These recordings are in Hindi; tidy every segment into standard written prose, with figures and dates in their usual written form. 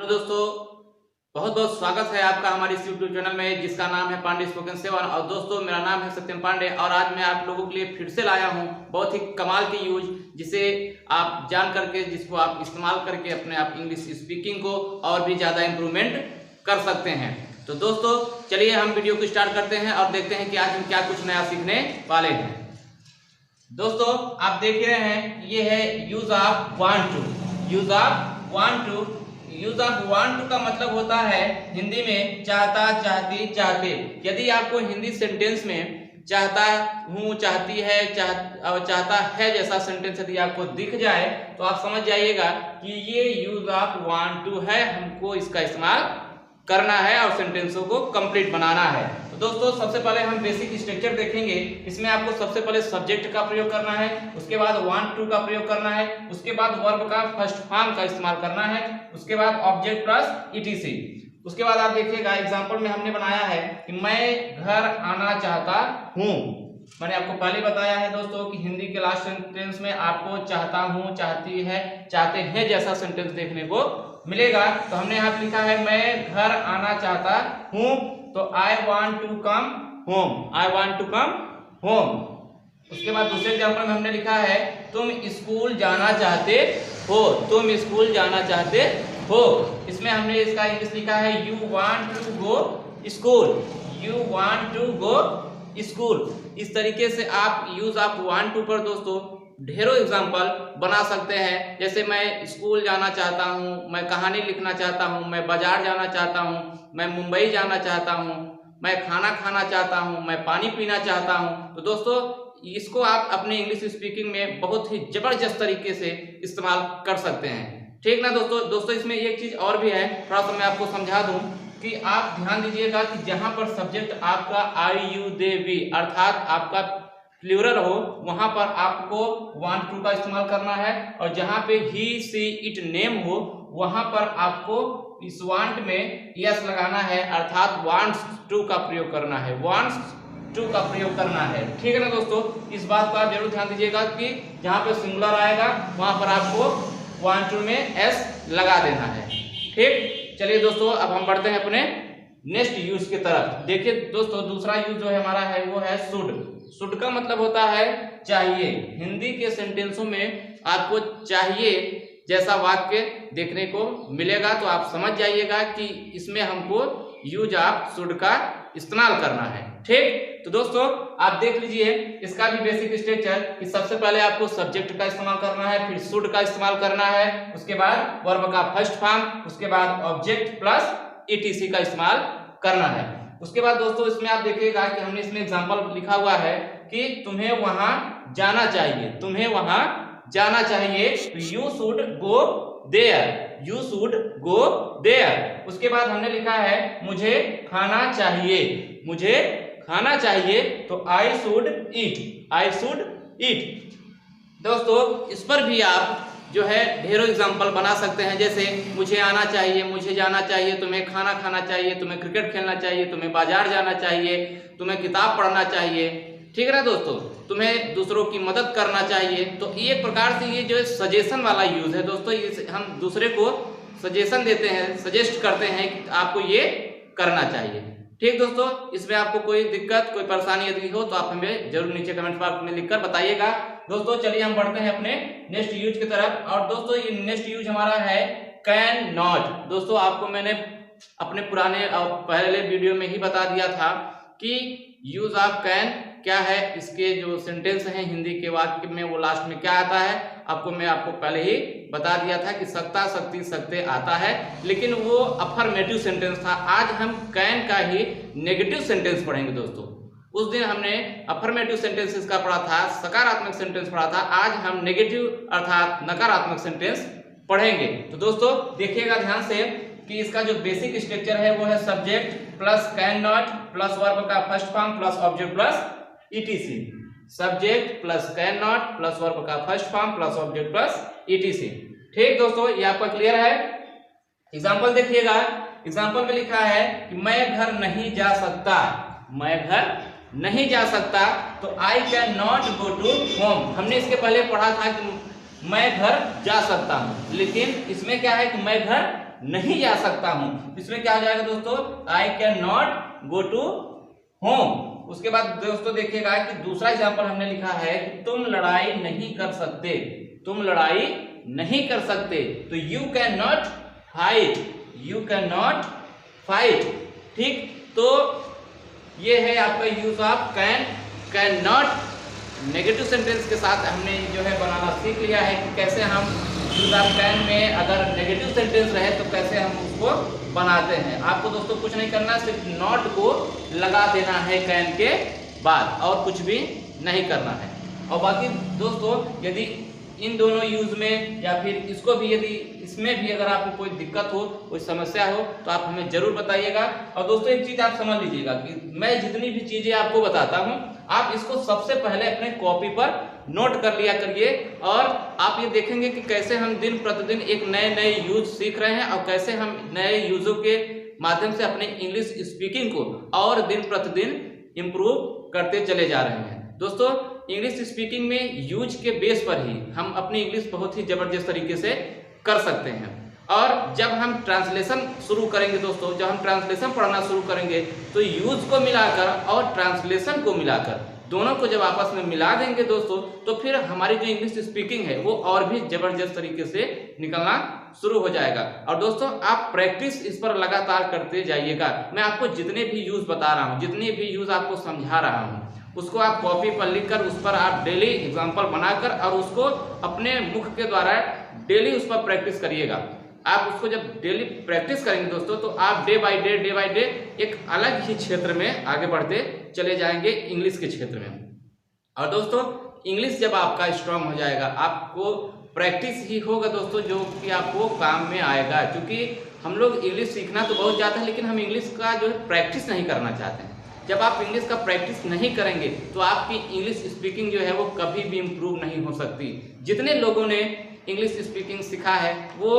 दोस्तों, बहुत बहुत स्वागत है आपका हमारे इस यूट्यूब चैनल में जिसका नाम है पांडे स्पोकन 7। और दोस्तों, मेरा नाम है सत्यम पांडे और आज मैं आप लोगों के लिए फिर से लाया हूं बहुत ही कमाल की यूज, जिसे आप जान करके जिसको आप इस्तेमाल करके अपने आप इंग्लिश स्पीकिंग को और भी ज़्यादा इम्प्रूवमेंट कर सकते हैं। तो दोस्तों, चलिए हम वीडियो को स्टार्ट करते हैं और देखते हैं कि आज हम क्या कुछ नया सीखने वाले हैं। दोस्तों, आप देख रहे हैं ये है use of want to. Use of want to, use of want to का मतलब होता है हिंदी में चाहता, चाहती, चाहते। यदि आपको हिंदी सेंटेंस में चाहता हूँ, चाहती है, चाहता है जैसा सेंटेंस यदि आपको दिख जाए तो आप समझ जाइएगा कि ये यूज ऑफ वांट टू है, हमको इसका इस्तेमाल करना है और सेंटेंसों को कंप्लीट बनाना है। तो दोस्तों, सबसे पहले हम बेसिक स्ट्रक्चर देखेंगे। इसमें आपको सबसे पहले सब्जेक्ट का प्रयोग करना है, उसके बाद वांट टू का प्रयोग करना है, उसके बाद वर्ब का फर्स्ट फॉर्म का इस्तेमाल करना है, उसके बाद ऑब्जेक्ट प्लस ईटीसी। उसके बाद आप देखिएगा एग्जांपल में हमने बनाया है कि मैं घर आना चाहता हूँ। मैंने आपको पहले बताया है दोस्तों कि हिंदी के लास्ट सेंटेंस में आपको चाहता हूँ, चाहती है, चाहते हैं जैसा सेंटेंस देखने को मिलेगा। तो हमने यहाँ पे लिखा है मैं घर आना चाहता हूँ, तो I want to come home, I want to come home. उसके बाद दूसरे एग्जाम्पल में हमने लिखा है तुम स्कूल जाना चाहते हो, तुम स्कूल जाना चाहते हो। इसमें हमने इसका इंग्लिश लिखा है you want to go school, you want to go school. इस तरीके से आप यूज ऑफ वांट टू पर दोस्तों ढेरों एग्जाम्पल बना सकते हैं। जैसे मैं स्कूल जाना चाहता हूँ, मैं कहानी लिखना चाहता हूँ, मैं बाजार जाना चाहता हूँ, मैं मुंबई जाना चाहता हूँ, मैं खाना खाना चाहता हूँ, मैं पानी पीना चाहता हूँ। तो दोस्तों, इसको आप अपने इंग्लिश स्पीकिंग में बहुत ही जबरदस्त तरीके से इस्तेमाल कर सकते हैं। ठीक ना दोस्तों, इसमें एक चीज और भी है, थोड़ा सा मैं आपको समझा दूं कि आप ध्यान दीजिएगा कि जहां पर सब्जेक्ट आपका आई यू दे वी अर्थात आपका प्लूरल हो, वहां पर आपको वांट टू का इस्तेमाल करना है, और जहां पे ही सी इट नेम हो वहां पर आपको इस वांट में यस लगाना है अर्थात वांट्स टू का प्रयोग करना है, वांट्स टू का प्रयोग करना है। ठीक है ना दोस्तों, इस बात का जरूर ध्यान दीजिएगा कि जहां पे सिंगुलर आएगा वहां पर आपको वांट टू में एस लगा देना है। ठीक, चलिए दोस्तों, अब हम बढ़ते हैं अपने नेक्स्ट यूज की तरफ। देखिए दोस्तों, दूसरा यूज जो है हमारा है वो है शुड। शुड का मतलब होता है चाहिए। हिंदी के सेंटेंसों में आपको चाहिए जैसा वाक्य देखने को मिलेगा, तो आप समझ जाइएगा कि इसमें हमको यूज ऑफ शुड का इस्तेमाल करना है। ठीक, तो दोस्तों आप देख लीजिए इसका भी बेसिक स्ट्रक्चर कि सबसे पहले आपको सब्जेक्ट का इस्तेमाल करना है, फिर शुड का इस्तेमाल करना है, उसके बाद वर्ब का फर्स्ट फॉर्म, उसके बाद ऑब्जेक्ट प्लस ईटीसी का इस्तेमाल करना है। उसके बाद दोस्तों इसमें आप देखिएगा कि हमने इसमें एग्जांपल लिखा हुआ है कि तुम्हें वहां जाना चाहिए, तुम्हें वहां जाना चाहिए, you should go there, you should go there. उसके बाद हमने लिखा है मुझे खाना चाहिए, मुझे खाना चाहिए, तो I should eat, I should eat. दोस्तों, इस पर भी आप जो है ढेरों एग्जाम्पल बना सकते हैं। जैसे मुझे आना चाहिए, मुझे जाना चाहिए, तुम्हें खाना खाना चाहिए, तुम्हें क्रिकेट खेलना चाहिए, तुम्हें बाजार जाना चाहिए, तुम्हें किताब पढ़ना चाहिए। ठीक है ना दोस्तों, तुम्हें दूसरों की मदद करना चाहिए। तो एक प्रकार से ये जो है सजेशन वाला यूज है दोस्तों, हम दूसरे को सजेशन देते हैं, सजेस्ट करते हैं कि आपको ये करना चाहिए। ठीक दोस्तों, इसमें आपको कोई दिक्कत, कोई परेशानी यदि हो तो आप हमें जरूर नीचे कमेंट बॉक्स में लिखकर बताइएगा। दोस्तों, चलिए हम बढ़ते हैं अपने नेक्स्ट यूज की तरफ। और दोस्तों, ये नेक्स्ट यूज हमारा है कैन नॉट। दोस्तों, आपको मैंने अपने पुराने और पहले वीडियो में ही बता दिया था कि यूज ऑफ कैन क्या है, इसके जो सेंटेंस हैं हिंदी के वाक्य में वो लास्ट में क्या आता है। मैं आपको पहले ही बता दिया था कि सकता, सकती, सकते आता है, लेकिन वो अफर्मेटिव सेंटेंस था। आज हम कैन का ही नेगेटिव सेंटेंस पढ़ेंगे दोस्तों। उस दिन हमने अफर्मेटिव सेंटेंसेस का पढ़ा था, सकारात्मक सेंटेंस पढ़ा था, आज हम नेगेटिव अर्थात नकारात्मक सेंटेंस पढ़ेंगे। तो दोस्तों देखिएगा ध्यान से कि इसका जो बेसिक स्ट्रक्चर है वो है subject plus can not plus verb का first form plus object plus ETC. Subject plus can not plus verb का first form plus object plus ETC. ठीक दोस्तों, ये आपका क्लियर है। एग्जाम्पल देखिएगा, एग्जाम्पल में लिखा है कि मैं घर नहीं जा सकता, मैं घर नहीं जा सकता, तो I can not go to home. हमने इसके पहले पढ़ा था कि मैं घर जा सकता हूँ, लेकिन इसमें क्या है कि मैं घर नहीं जा सकता हूँ। इसमें क्या हो जाएगा दोस्तों, I can not go to home. उसके बाद दोस्तों देखिएगा कि दूसरा एग्जाम्पल हमने लिखा है कि तुम लड़ाई नहीं कर सकते, तुम लड़ाई नहीं कर सकते, तो you can not fight, you can not fight. ठीक, तो ये है आपका use of can, can not. Negative sentence के साथ हमने जो है बनाना सीख लिया है कि कैसे हम यूज ऑफ कैन में अगर नेगेटिव सेंटेंस रहे तो कैसे हम उसको बनाते हैं। आपको दोस्तों कुछ नहीं करना, सिर्फ नॉट को लगा देना है कैन के बाद, और कुछ भी नहीं करना है। और बाकी दोस्तों यदि इन दोनों यूज में या फिर इसको भी, यदि इसमें भी अगर आपको कोई दिक्कत हो, कोई समस्या हो, तो आप हमें जरूर बताइएगा। और दोस्तों एक चीज आप समझ लीजिएगा कि मैं जितनी भी चीजें आपको बताता हूं, आप इसको सबसे पहले अपने कॉपी पर नोट कर लिया करिए, और आप ये देखेंगे कि कैसे हम दिन प्रतिदिन एक नए नए यूज सीख रहे हैं और कैसे हम नए यूजों के माध्यम से अपने इंग्लिश स्पीकिंग को और दिन प्रतिदिन इम्प्रूव करते चले जा रहे हैं। दोस्तों इंग्लिश स्पीकिंग में यूज के बेस पर ही हम अपनी इंग्लिश बहुत ही जबरदस्त तरीके से कर सकते हैं। और जब हम ट्रांसलेशन शुरू करेंगे दोस्तों, जब हम ट्रांसलेशन पढ़ना शुरू करेंगे, तो यूज को मिलाकर और ट्रांसलेशन को मिलाकर दोनों को जब आपस में मिला देंगे दोस्तों, तो फिर हमारी जो इंग्लिश स्पीकिंग है वो और भी जबरदस्त तरीके से निकलना शुरू हो जाएगा। और दोस्तों आप प्रैक्टिस इस पर लगातार करते जाइएगा। मैं आपको जितने भी यूज बता रहा हूँ, जितने भी यूज आपको समझा रहा हूँ, उसको आप कॉपी पर लिखकर उस पर आप डेली एग्जाम्पल बनाकर और उसको अपने मुख के द्वारा डेली उस पर प्रैक्टिस करिएगा। आप उसको जब डेली प्रैक्टिस करेंगे दोस्तों, तो आप डे बाय डे एक अलग ही क्षेत्र में आगे बढ़ते चले जाएंगे इंग्लिश के क्षेत्र में। और दोस्तों इंग्लिश जब आपका स्ट्रांग हो जाएगा, आपको प्रैक्टिस ही होगा दोस्तों जो कि आपको काम में आएगा। क्योंकि हम लोग इंग्लिश सीखना तो बहुत चाहते हैं, लेकिन हम इंग्लिश का जो है प्रैक्टिस नहीं करना चाहते हैं। जब आप इंग्लिश का प्रैक्टिस नहीं करेंगे तो आपकी इंग्लिश स्पीकिंग जो है वो कभी भी इम्प्रूव नहीं हो सकती। जितने लोगों ने इंग्लिश स्पीकिंग सीखा है वो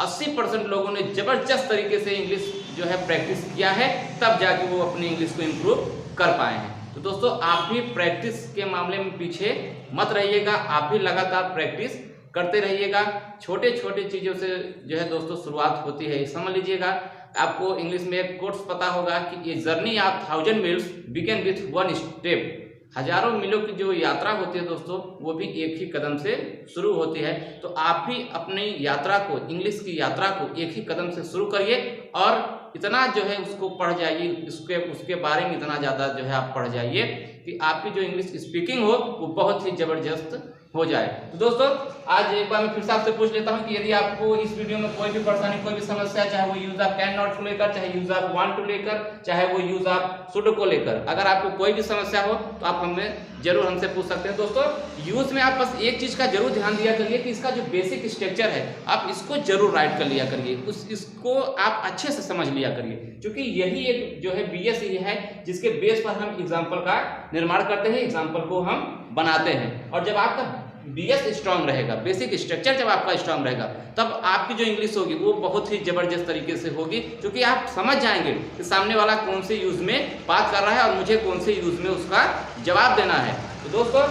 80% लोगों ने जबरदस्त तरीके से इंग्लिश जो है प्रैक्टिस किया है, तब जाके वो अपनी इंग्लिश को इम्प्रूव कर पाए हैं। तो दोस्तों आप भी प्रैक्टिस के मामले में पीछे मत रहिएगा, आप भी लगातार प्रैक्टिस करते रहिएगा। छोटे छोटे चीज़ों से जो है दोस्तों शुरुआत होती है, समझ लीजिएगा। आपको इंग्लिश में एक कोट्स पता होगा कि ये journey of 1000 meals begin with 1 step. हजारों मीलों की जो यात्रा होती है दोस्तों, वो भी एक ही कदम से शुरू होती है। तो आप भी अपनी यात्रा को, इंग्लिश की यात्रा को एक ही कदम से शुरू करिए और इतना जो है उसको पढ़ जाइए, उसके बारे में इतना ज़्यादा जो है आप पढ़ जाइए कि आपकी जो इंग्लिश स्पीकिंग हो वो बहुत ही जबरदस्त हो जाए। तो दोस्तों आज एक बार मैं फिर से आपसे पूछ लेता हूं कि यदि आपको इस वीडियो में कोई भी परेशानी, कोई भी समस्या, चाहे वो यूज ऑफ कैन नॉट को लेकर, चाहे यूज ऑफ वांट टू लेकर, चाहे वो यूज ऑफ शुड को लेकर, अगर आपको कोई भी समस्या हो तो आप हमें जरूर हमसे पूछ सकते हैं। दोस्तों यूज में आप बस एक चीज का जरूर ध्यान दिया करिए कि इसका जो बेसिक स्ट्रक्चर है आप इसको जरूर राइट कर लिया करिए, इसको आप अच्छे से समझ लिया करिए, क्योंकि यही एक जो है बीएस ही है जिसके बेस पर हम एग्जाम्पल का निर्माण करते हैं, एग्जाम्पल को हम बनाते हैं। और जब आपका बीएस स्ट्रांग रहेगा, बेसिक स्ट्रक्चर जब आपका स्ट्रांग रहेगा, तब आपकी जो इंग्लिश होगी वो बहुत ही जबरदस्त तरीके से होगी, क्योंकि आप समझ जाएंगे कि सामने वाला कौन से यूज में बात कर रहा है और मुझे कौन से यूज में उसका जवाब देना है। तो दोस्तों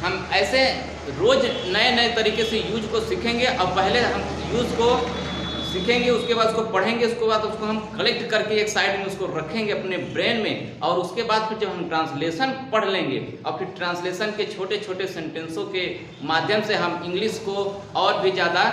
हम ऐसे रोज नए नए तरीके से यूज को सीखेंगे, और पहले हम यूज को सीखेंगे, उसके बाद उसको पढ़ेंगे, उसके बाद उसको हम कलेक्ट करके एक साइड में उसको रखेंगे अपने ब्रेन में, और उसके बाद फिर जब हम ट्रांसलेशन पढ़ लेंगे और फिर ट्रांसलेशन के छोटे छोटे सेंटेंसों के माध्यम से हम इंग्लिश को और भी ज़्यादा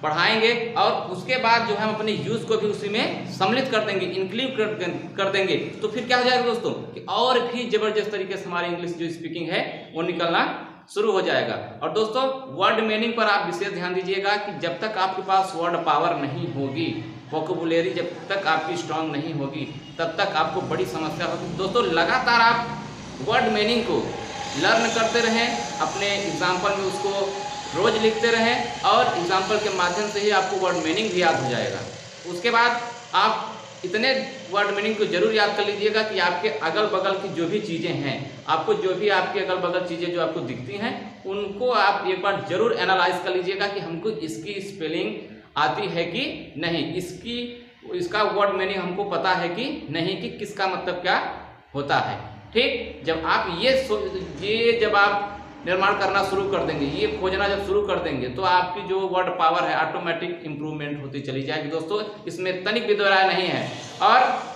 पढ़ाएंगे, और उसके बाद जो हम अपने यूज को भी उसी में सम्मिलित कर देंगे, इंक्लूड कर देंगे। तो फिर क्या हो जाएगा दोस्तों कि और भी जबरदस्त तरीके से हमारी इंग्लिश जो स्पीकिंग है वो निकलना शुरू हो जाएगा। और दोस्तों वर्ड मीनिंग पर आप विशेष ध्यान दीजिएगा कि जब तक आपके पास वर्ड पावर नहीं होगी, वोकैबुलरी जब तक आपकी स्ट्रांग नहीं होगी, तब तक आपको बड़ी समस्या होगी। दोस्तों लगातार आप वर्ड मीनिंग को लर्न करते रहें, अपने एग्जाम्पल में उसको रोज लिखते रहें, और एग्जाम्पल के माध्यम से ही आपको वर्ड मीनिंग भी याद हो जाएगा। उसके बाद आप इतने वर्ड मीनिंग को जरूर याद कर लीजिएगा कि आपके अगल बगल की जो भी चीज़ें हैं, आपको जो भी आपके अगल बगल चीज़ें जो आपको दिखती हैं, उनको आप एक बार जरूर एनालाइज कर लीजिएगा कि हमको इसकी स्पेलिंग आती है कि नहीं, इसका वर्ड मीनिंग हमको पता है कि नहीं, कि किसका मतलब क्या होता है। ठीक, जब आप जब आप निर्माण करना शुरू कर देंगे, ये खोजना जब शुरू कर देंगे तो आपकी जो वर्ड पावर है ऑटोमेटिक इंप्रूवमेंट होती चली जाएगी दोस्तों, इसमें तनिक भी दो राय नहीं है। और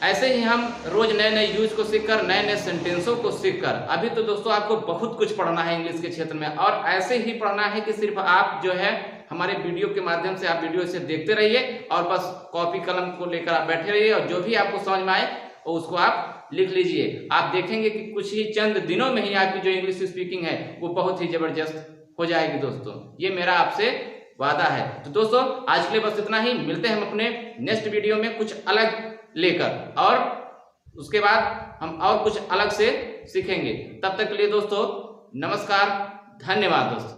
ऐसे ही हम रोज नए नए यूज को सीखकर, नए नए सेंटेंसों को सीखकर, अभी तो दोस्तों आपको बहुत कुछ पढ़ना है इंग्लिश के क्षेत्र में, और ऐसे ही पढ़ना है कि सिर्फ आप जो है हमारे वीडियो के माध्यम से आप वीडियो से देखते रहिए और बस कॉपी कलम को लेकर आप बैठे रहिए और जो भी आपको समझ में आए उसको आप लिख लीजिए। आप देखेंगे कि कुछ ही चंद दिनों में ही आपकी जो इंग्लिश स्पीकिंग है वो बहुत ही जबरदस्त हो जाएगी दोस्तों, ये मेरा आपसे वादा है। तो दोस्तों आज के लिए बस इतना ही, मिलते हैं हम अपने नेक्स्ट वीडियो में कुछ अलग लेकर, और उसके बाद हम और कुछ अलग से सीखेंगे। तब तक के लिए दोस्तों नमस्कार, धन्यवाद दोस्तों।